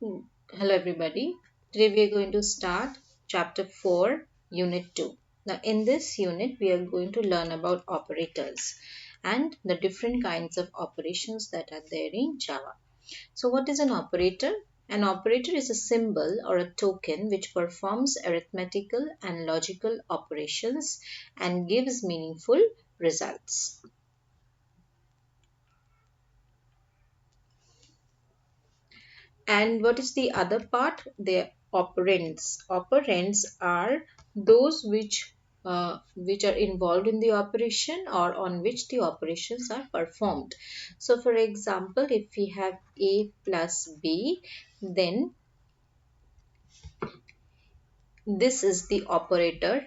Hello everybody. Today we are going to start chapter 4, unit 2. Now in this unit we are going to learn about operators and the different kinds of operations that are there in Java. So what is an operator? An operator is a symbol or a token which performs arithmetical and logical operations and gives meaningful results. And what is the other part? The operands. Operands are those which are involved in the operation or on which the operations are performed. So, for example, if we have A plus B, then this is the operator.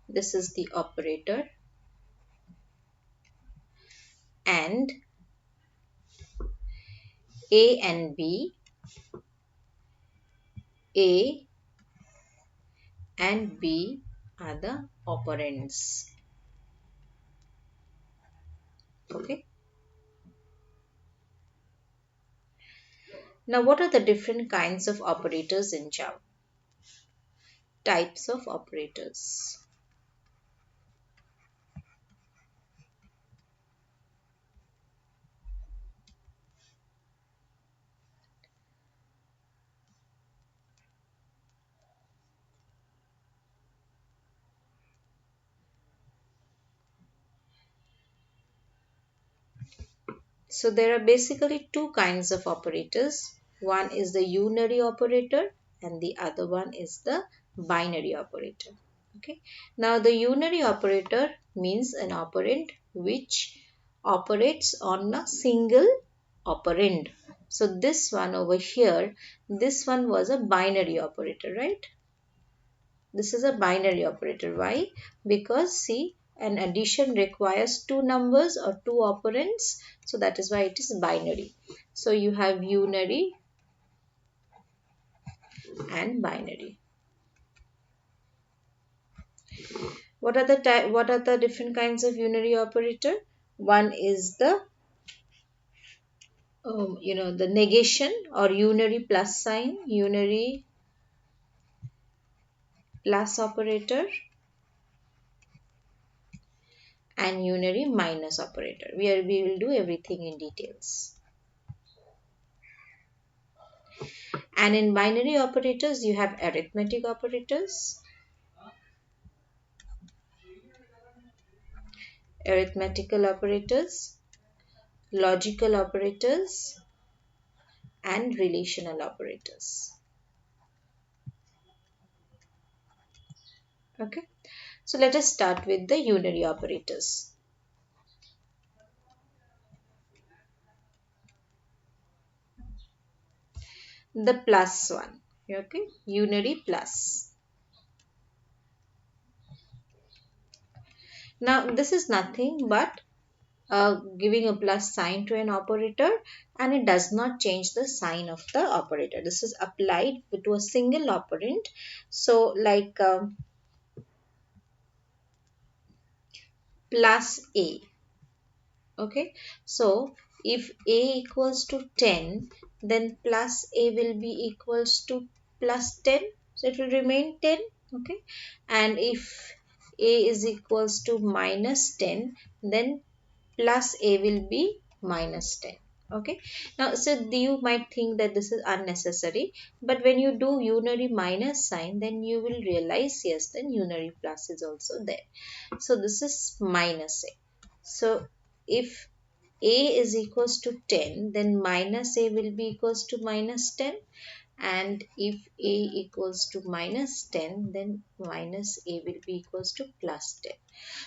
This is the operator, and A and B, A and B are the operands. Okay. Now, what are the different kinds of operators in Java? Types of operators. So there are basically two kinds of operators. One is the unary operator and the other one is the binary operator. Okay. Now the unary operator means an operand which operates on a single operand. So this one over here, this one was a binary operator, right? This is a binary operator. Why? Because see, an addition requires two numbers or two operands. So that is why it is binary. So you have unary and binary. What are the different kinds of unary operator? One is the the negation or unary plus sign, unary plus operator, and unary minus operator. We will do everything in details. And in binary operators, you have arithmetic operators, arithmetical operators, logical operators, and relational operators. Okay, so let us start with the unary operators. The plus one, okay, unary plus. Now, this is nothing but giving a plus sign to an operator, and it does not change the sign of the operator. This is applied to a single operand. So, like plus A. Okay, so if A equals to 10, then plus A will be equals to plus 10. So it will remain 10. Okay, and if A is equals to minus 10, then plus A will be minus 10. Okay, now so you might think that this is unnecessary, but when you do unary minus sign, then you will realize yes, then unary plus is also there. So this is minus A. So if A is equals to 10, then minus A will be equals to minus 10. And if A equals to minus 10, then minus A will be equals to plus 10.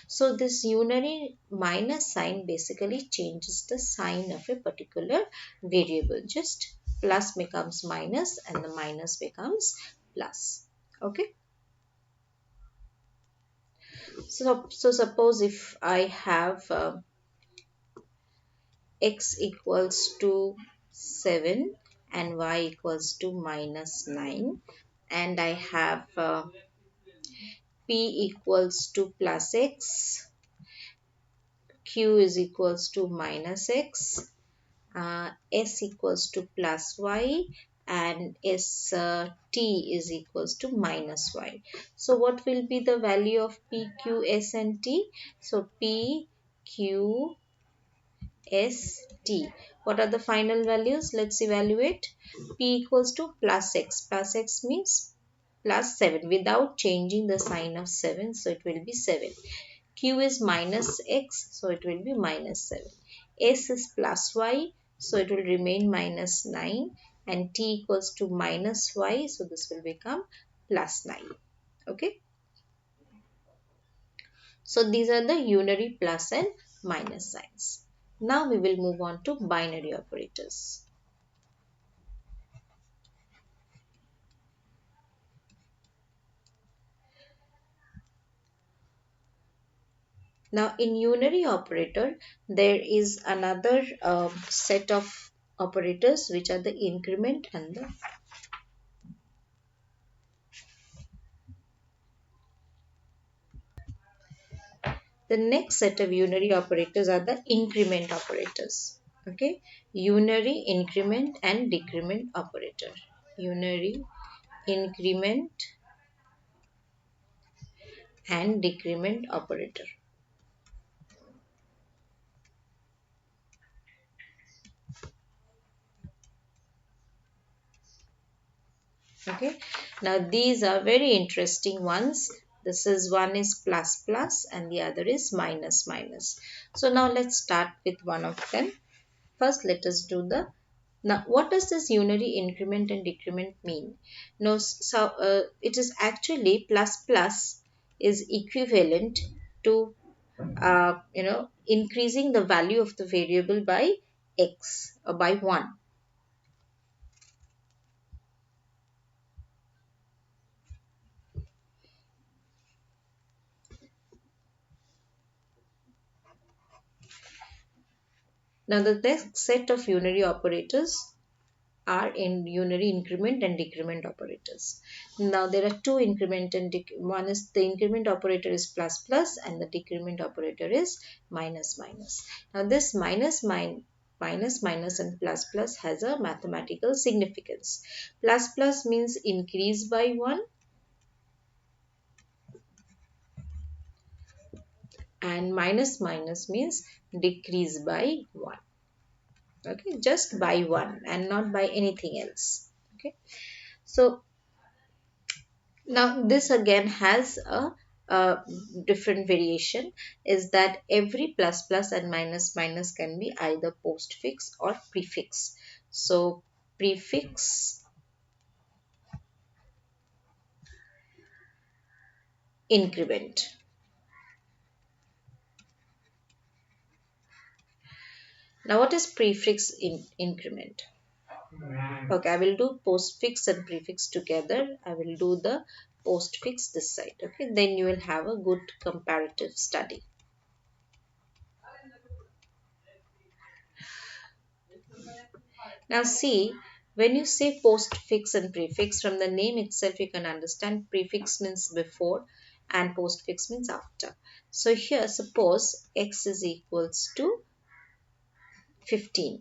So this unary minus sign basically changes the sign of a particular variable. Just plus becomes minus and the minus becomes plus. Okay. So suppose if I have x equals to 7 and y equals to minus 9, and I have p equals to plus x, q is equals to minus x, s equals to plus y and s t is equals to minus y. So what will be the value of p, q, s and t? So p, q, s, t. What are the final values? Let's evaluate. P equals to plus x. Plus x means plus 7 without changing the sign of 7. So it will be 7. Q is minus x, so it will be minus 7. S is plus y, so it will remain minus 9. And t equals to minus y, so this will become plus 9. Okay. So these are the unary plus and minus signs. Now we will move on to binary operators. Now in unary operator, there is another set of operators which are the increment and the next set of unary operators are the increment operators. Okay, unary, increment and decrement operator. Unary, increment and decrement operator. Okay, now these are very interesting ones. This is one is plus plus and the other is minus minus. So now let's start with one of them. First let us do the now what does this unary increment and decrement mean? No, so it is actually plus plus is equivalent to increasing the value of the variable by x or by 1. Now the next set of unary operators are in unary increment and decrement operators. Now there are two increment and one is the increment operator is plus plus and the decrement operator is minus minus. Now this minus minus and plus plus has a mathematical significance. Plus plus means increase by 1 and minus minus means decrease by 1. Okay, just by 1 and not by anything else. Okay, so now this again has a different variation is that every plus plus and minus minus can be either postfix or prefix. So prefix increment. Now what is prefix increment? Okay, I will do postfix and prefix together. I will do the postfix this side. Okay, then you will have a good comparative study. Now see, when you say postfix and prefix, from the name itself you can understand prefix means before and postfix means after. So here suppose x is equals to 15.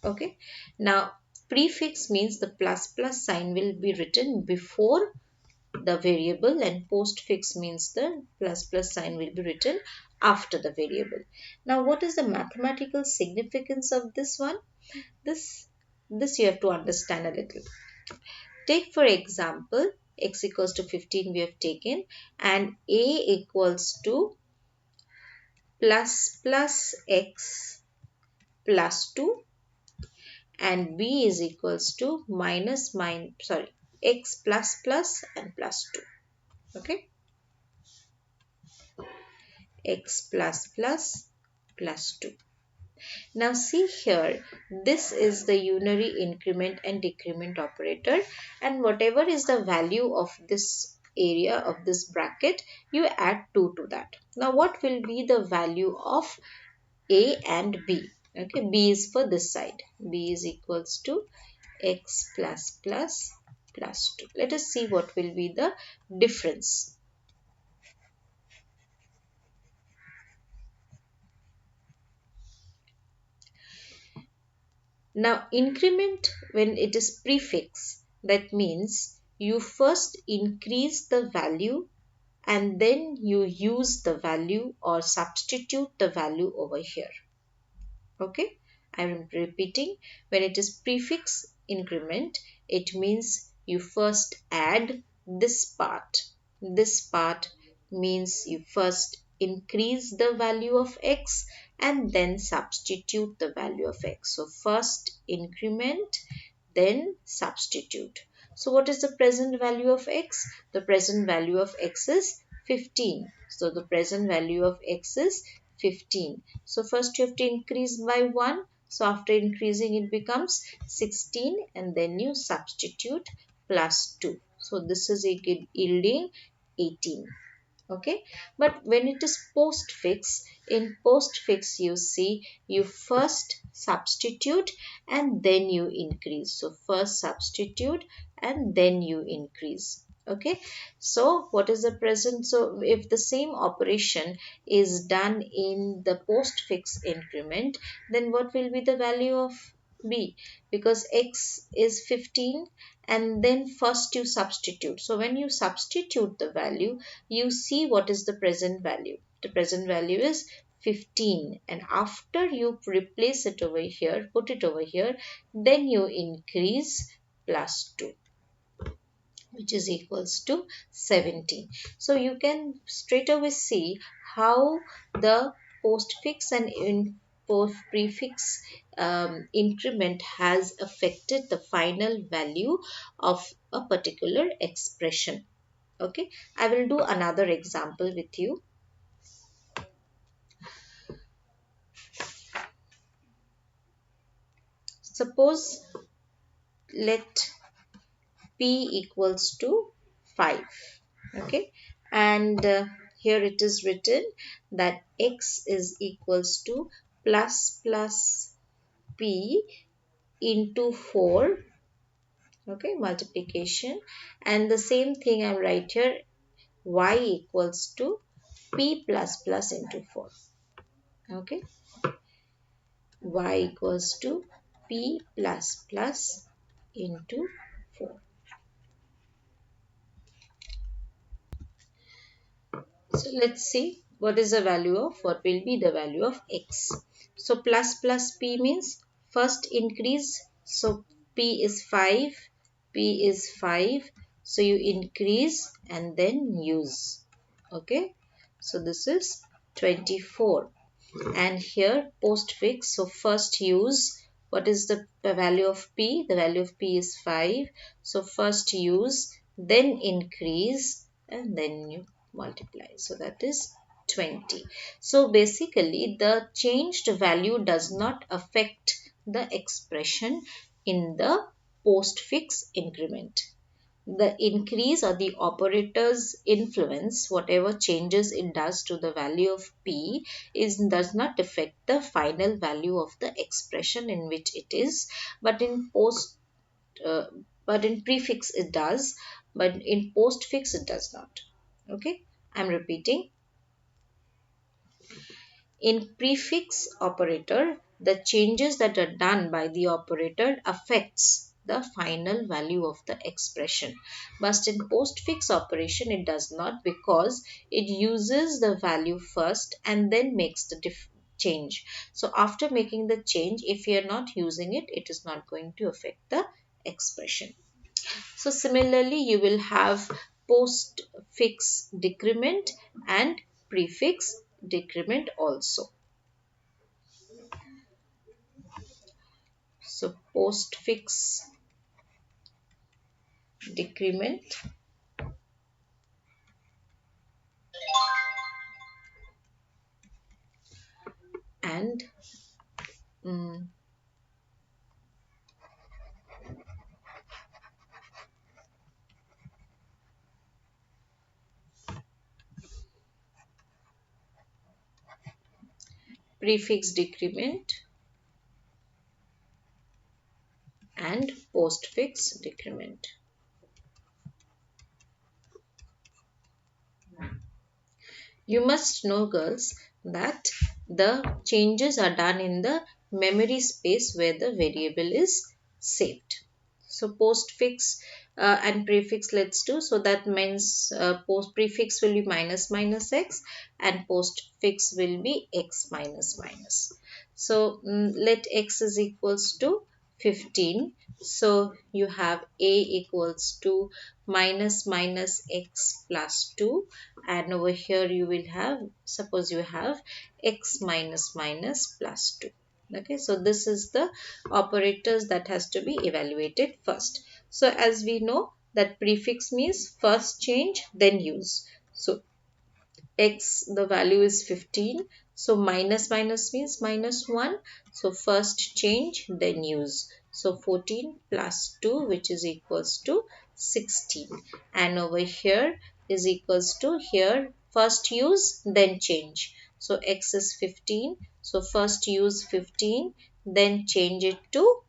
Okay. Now prefix means the plus plus sign will be written before the variable and postfix means the plus plus sign will be written after the variable. Now what is the mathematical significance of this one? This this you have to understand a little. Take for example x equals to 15 we have taken and a equals to plus plus x plus 2 and b is equals to x plus plus and plus 2. Okay, x plus plus plus 2. Now see here, this is the unary increment and decrement operator and whatever is the value of this area of this bracket, you add 2 to that. Now what will be the value of A and B? Okay, B is for this side. B is equals to x plus plus plus 2. Let us see what will be the difference. Now increment, when it is prefix, that means you first increase the value and then you use the value or substitute the value over here. Okay, I am repeating. When it is prefix increment, it means you first add this part. This part means you first increase the value of x and then substitute the value of x. So first increment, then substitute. So what is the present value of x? The present value of x is 15. So the present value of x is 15. So first you have to increase by 1. So after increasing it becomes 16 and then you substitute plus 2. So this is yielding 18. Okay, but when it is postfix, in postfix you see you first substitute and then you increase. So first substitute and then you increase. Okay, so what is the present? So if the same operation is done in the postfix increment, then what will be the value of b? Because x is 15 and then first you substitute. So when you substitute the value, you see what is the present value. The present value is 15, and after you replace it over here, put it over here, then you increase plus 2, which is equals to 17. So you can straight away see how the postfix and prefix increment has affected the final value of a particular expression. Okay, I will do another example with you. Suppose let p equals to 5. Okay, and here it is written that x is equals to plus p into 4. Okay, multiplication, and the same thing I write here, y equals to p plus into 4. Okay, y equals to p plus into 4. So let's see what is the value of, what will be the value of x. So plus p means first increase. So p is 5, p is 5. So you increase and then use. Okay, so this is 24. And here postfix, so first use, what is the value of p? The value of p is 5. So first use, then increase, and then you multiply. So that is 20. So basically the changed value does not affect the expression in the postfix increment. The increase or the operator's influence, whatever changes it does to the value of p, does not affect the final value of the expression in which it is, but in uh, prefix it does, but in postfix it does not. Okay, I'm repeating. In prefix operator, the changes that are done by the operator affects the final value of the expression. But in postfix operation, it does not, because it uses the value first and then makes the change. So after making the change, if you are not using it, it is not going to affect the expression. So similarly, you will have postfix decrement and prefix decrement also. So postfix decrement and prefix decrement and postfix decrement. You must know, girls, that the changes are done in the memory space where the variable is saved. So postfix and prefix, let's do. So that means post prefix will be minus minus x and postfix will be x minus minus. So let x is equals to 15. So you have a equals to minus minus x plus 2, and over here you will have, suppose you have x minus minus plus 2. Okay, so this is the operators that has to be evaluated first. So as we know that prefix means first change then use. So x, the value is 15. So minus minus means minus 1. So first change then use. So 14 plus 2, which is equals to 16. And over here is equals to, here first use then change. So x is 15. So first use 15 then change it to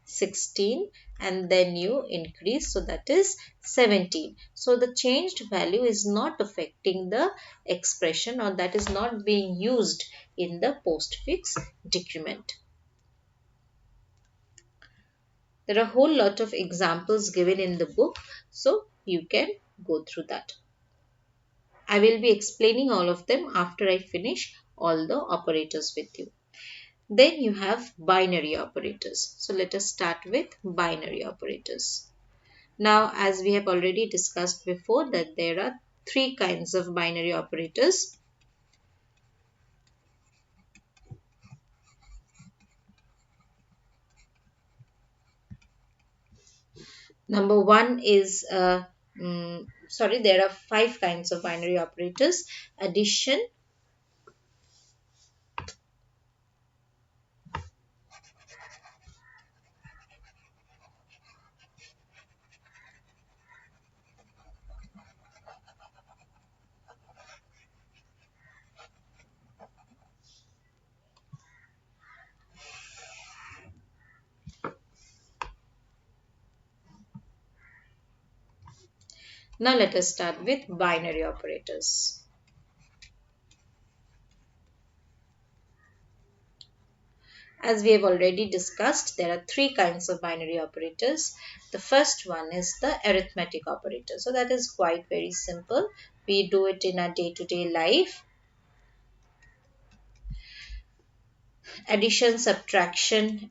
16 and then you increase, so that is 17. So the changed value is not affecting the expression, or that is not being used in the postfix decrement. There are a whole lot of examples given in the book, so you can go through that. I will be explaining all of them after I finish all the operators with you. Then you have binary operators. So let us start with binary operators. Now, as we have already discussed before, that there are three kinds of binary operators. Number one is, there are five kinds of binary operators: addition, now let us start with binary operators. As we have already discussed, there are three kinds of binary operators. The first one is the arithmetic operator. So that is quite very simple. We do it in our day-to-day life. Addition, subtraction,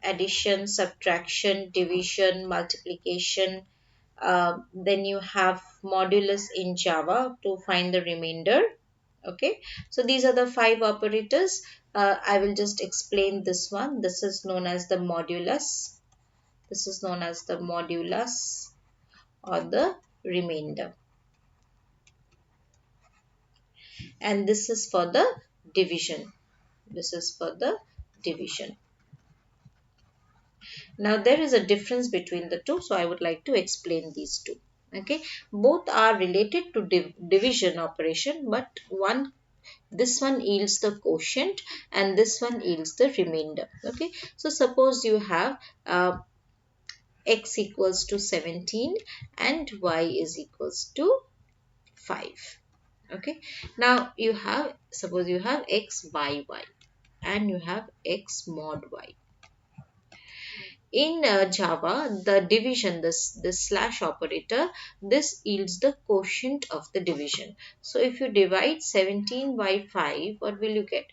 division, multiplication. Then you have modulus in Java to find the remainder. Okay, so these are the five operators. I will just explain this one. This is known as the modulus. This is known as the modulus or the remainder. And this is for the division. This is for the division. Now there is a difference between the two, so I would like to explain these two. Okay, both are related to division operation, but this one yields the quotient and this one yields the remainder. Okay, so suppose you have x equals to 17 and y is equals to 5. Okay, now you have, suppose you have x by y and you have x mod y. In Java, the division, this slash operator, this yields the quotient of the division. So if you divide 17 by 5, what will you get?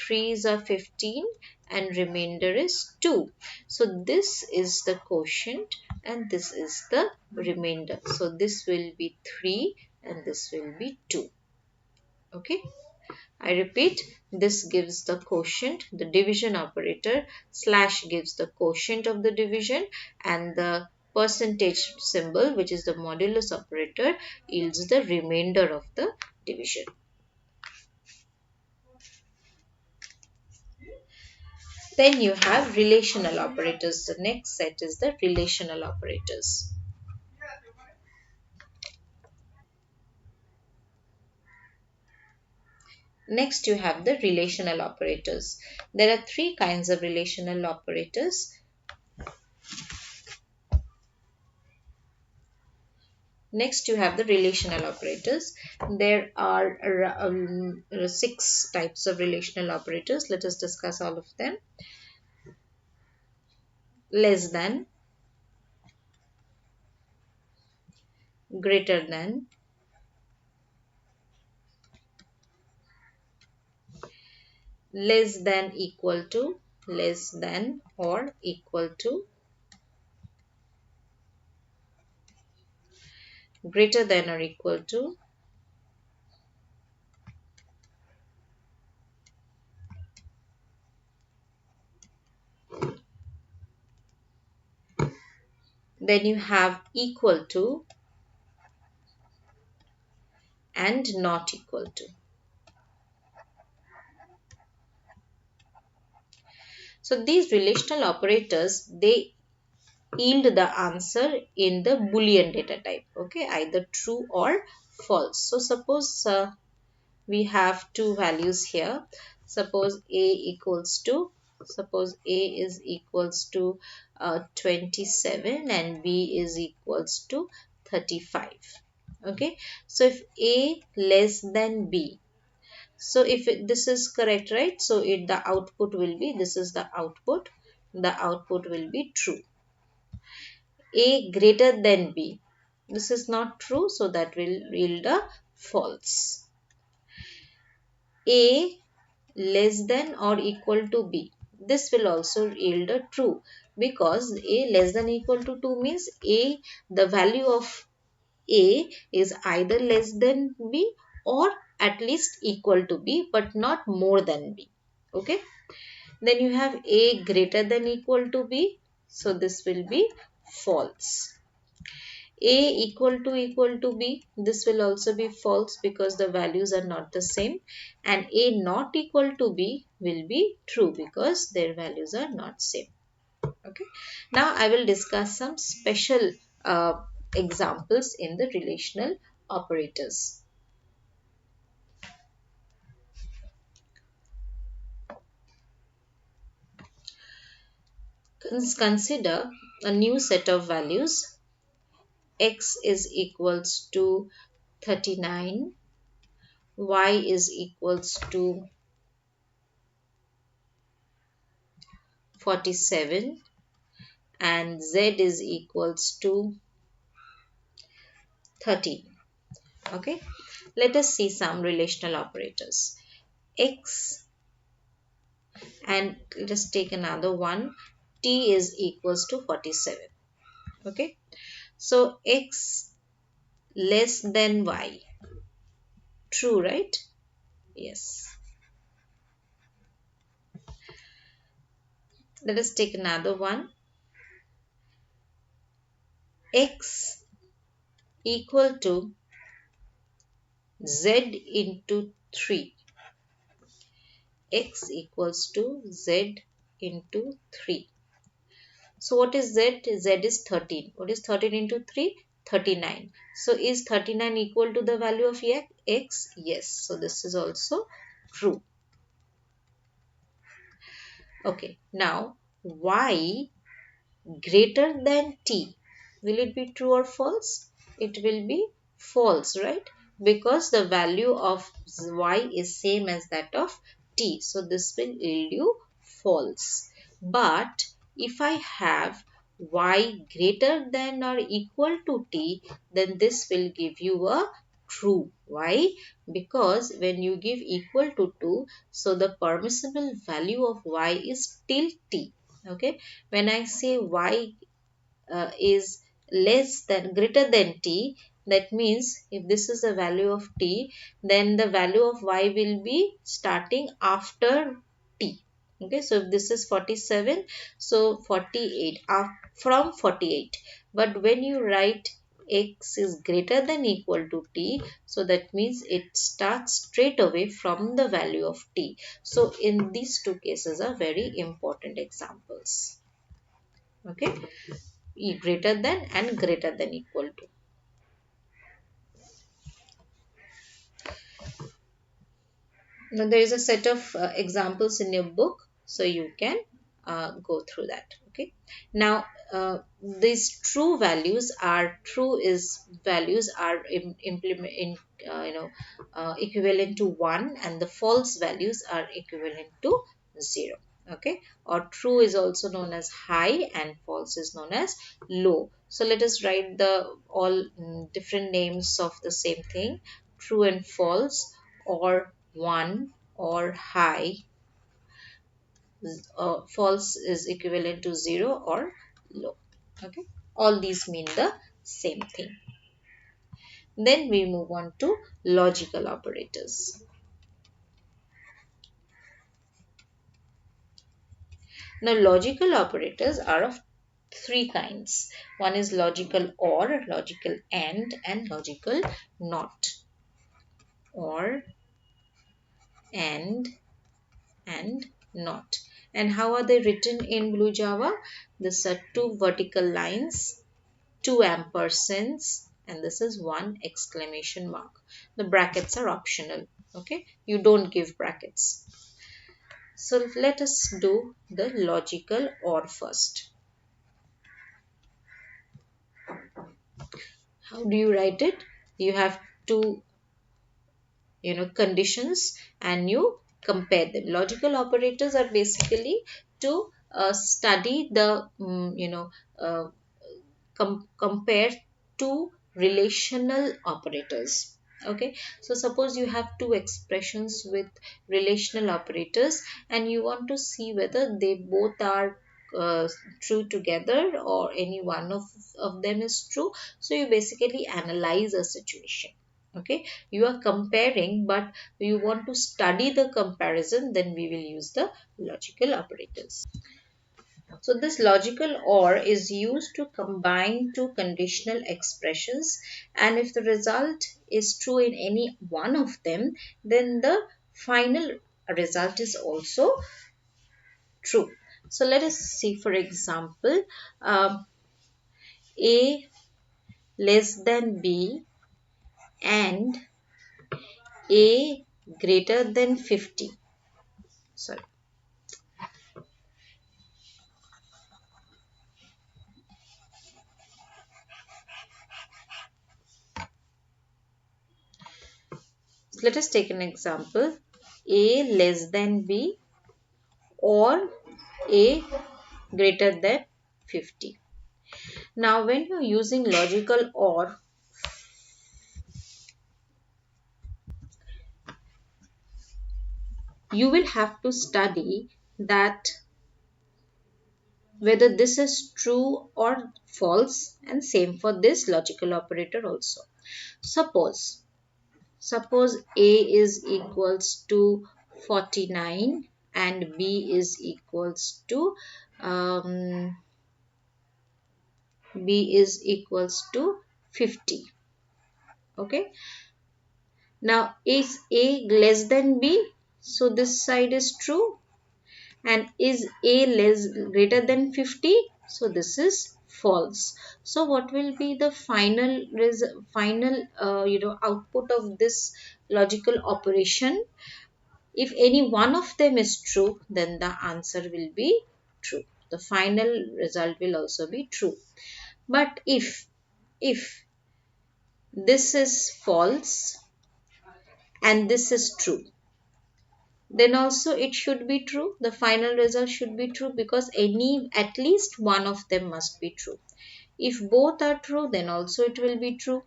3s are 15 and remainder is 2. So this is the quotient and this is the remainder. So this will be 3 and this will be 2. Okay. I repeat, this gives the quotient, the division operator, slash gives the quotient of the division, and the percentage symbol, which is the modulus operator, yields the remainder of the division. Then you have relational operators. The next set is the relational operators. Next, you have the relational operators. There are three kinds of relational operators. Next, you have the relational operators. There are 6 types of relational operators. Let us discuss all of them. less than, greater than, less than equal to, less than or equal to, greater than or equal to, then you have equal to and not equal to. So these relational operators, they yield the answer in the Boolean data type, okay, either true or false. So suppose we have two values here. Suppose suppose A is equals to 27 and B is equals to 35. Okay, so if A less than B, so if this is correct, right? So the output will be, this is the output will be true. A greater than B, this is not true, so that will yield a false. A less than or equal to B, this will also yield a true, because A less than equal to 2 means A, the value of A is either less than B or at least equal to B, but not more than B. Okay, then you have A greater than equal to B, so this will be false. A equal to B, this will also be false because the values are not the same, and A not equal to B will be true because their values are not same. Okay, now I will discuss some special examples in the relational operators. Consider a new set of values. X is equals to 39, Y is equals to 47, and Z is equals to 13. Okay, let us see some relational operators. X, and let us take another one. T is equals to 47. Okay, so X less than Y, true, right? Yes. Let us take another one. X equal to Z into 3. X equals to Z into 3. So what is Z? Z is 13. What is 13 into 3? 39. So is 39 equal to the value of X? Yes. So this is also true. Okay. Now Y greater than T. Will it be true or false? It will be false, right? Because the value of Y is same as that of T. So this will yield you false. But if I have Y greater than or equal to T, then this will give you a true. Why? Because when you give equal to 2, so the permissible value of Y is still T. Okay, when I say Y is less than, greater than T, that means if this is the value of T, then the value of Y will be starting after T. Okay, so if this is 47, so 48 from 48. But when you write X is greater than equal to T, so that means it starts straight away from the value of T. So in these two cases are very important examples. Okay, greater than and greater than equal to. Now there is a set of examples in your book, so you can go through that. Okay, now these true values are, true is values are implement in equivalent to 1, and the false values are equivalent to 0. Okay, or true is also known as high and false is known as low. So let us write the all different names of the same thing: true and false, or one, or high. False is equivalent to 0 or low. Okay, all these mean the same thing. Then we move on to logical operators. Now logical operators are of three kinds. One is logical or, logical and logical not. Or, and not. And how are they written in Blue Java? These are two vertical lines, two ampersands, and this is one exclamation mark. The brackets are optional. Okay, you don't give brackets. So let us do the logical or first. How do you write it? You have two conditions and you compare them. Logical operators are basically to study the uh, compare two relational operators. Okay, so suppose you have two expressions with relational operators and you want to see whether they both are uh, true together or any one of them is true. So you basically analyze a situation. Okay, you are comparing but you want to study the comparison, then we will use the logical operators. So this logical OR is used to combine two conditional expressions, and if the result is true in any one of them, then the final result is also true. So let us see, for example, A less than B and A greater than 50. Sorry. So let us take an example. A less than B or A greater than 50. Now, when you're using logical OR, you will have to study that whether this is true or false, and same for this logical operator also. Suppose A is equals to 49 and B is equals to um, 50. Okay. Now is A less than B? So this side is true. And is A less greater than 50? So this is false. So what will be the final output of this logical operation? If any one of them is true, then the answer will be true. The final result will also be true. But if this is false and this is true, then also it should be true. The final result should be true because at least one of them must be true. If both are true, then also it will be true.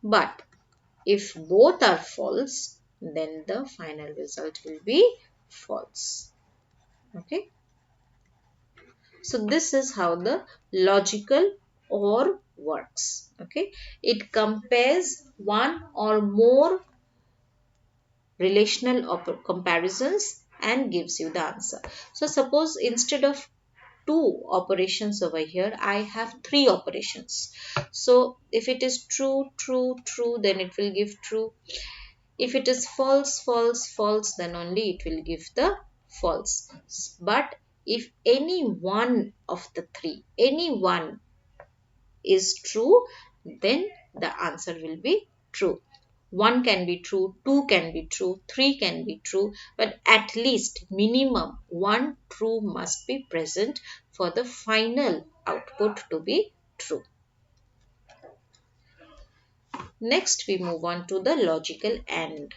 But if both are false, then the final result will be false. Okay. So this is how the logical OR works. Okay. It compares one or more relational comparisons and gives you the answer. So suppose instead of two operations over here, I have three operations. So if it is true, true, true, then it will give true. If it is false, false, false, then only it will give the false. But if any one of the three, any one is true, then the answer will be true. One can be true, two can be true, three can be true, but at least minimum one true must be present for the final output to be true. Next, we move on to the logical AND.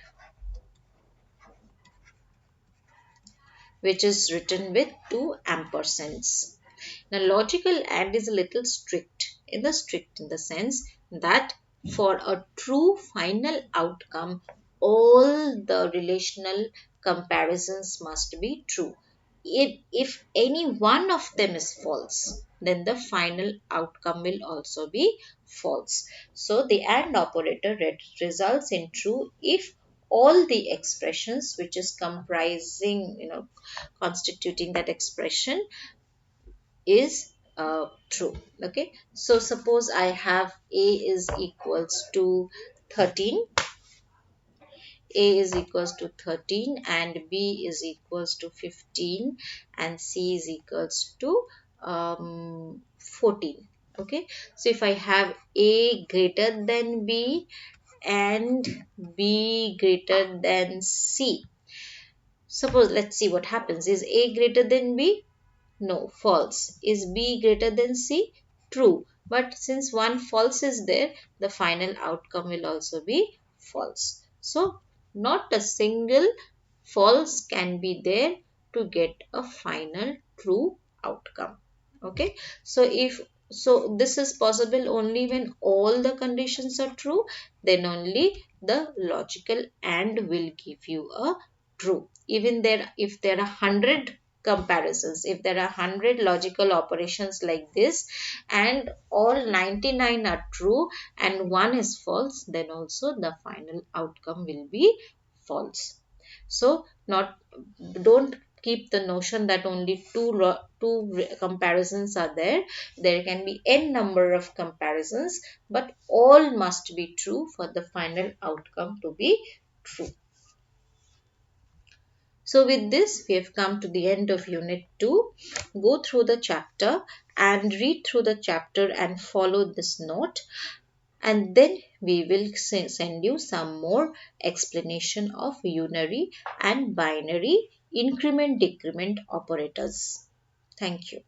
which is written with 2 ampersands. Now, logical AND is a little strict in the sense that for a true final outcome, all the relational comparisons must be true. If any one of them is false, then the final outcome will also be false. So the AND operator results in true if all the expressions which is comprising, constituting that expression is true. Okay, so suppose I have a is equals to 13, a is equals to 13 and b is equals to 15 and c is equals to 14. Okay, so if I have a greater than b and b greater than c, suppose, let's see what happens. Is a greater than b? No, false. Is b greater than c? True. But since one false is there, the final outcome will also be false. So, not a single false can be there to get a final true outcome. Okay. So this is possible only when all the conditions are true, then only the logical AND will give you a true. Even there, if there are 100 comparisons, if there are 100 logical operations like this and all 99 are true and one is false, then also the final outcome will be false. So not, don't keep the notion that only two comparisons are there. There can be n number of comparisons, but all must be true for the final outcome to be true. So with this, we have come to the end of Unit 2. Go through the chapter and read through the chapter and follow this note. And then we will send you some more explanation of unary and binary increment decrement operators. Thank you.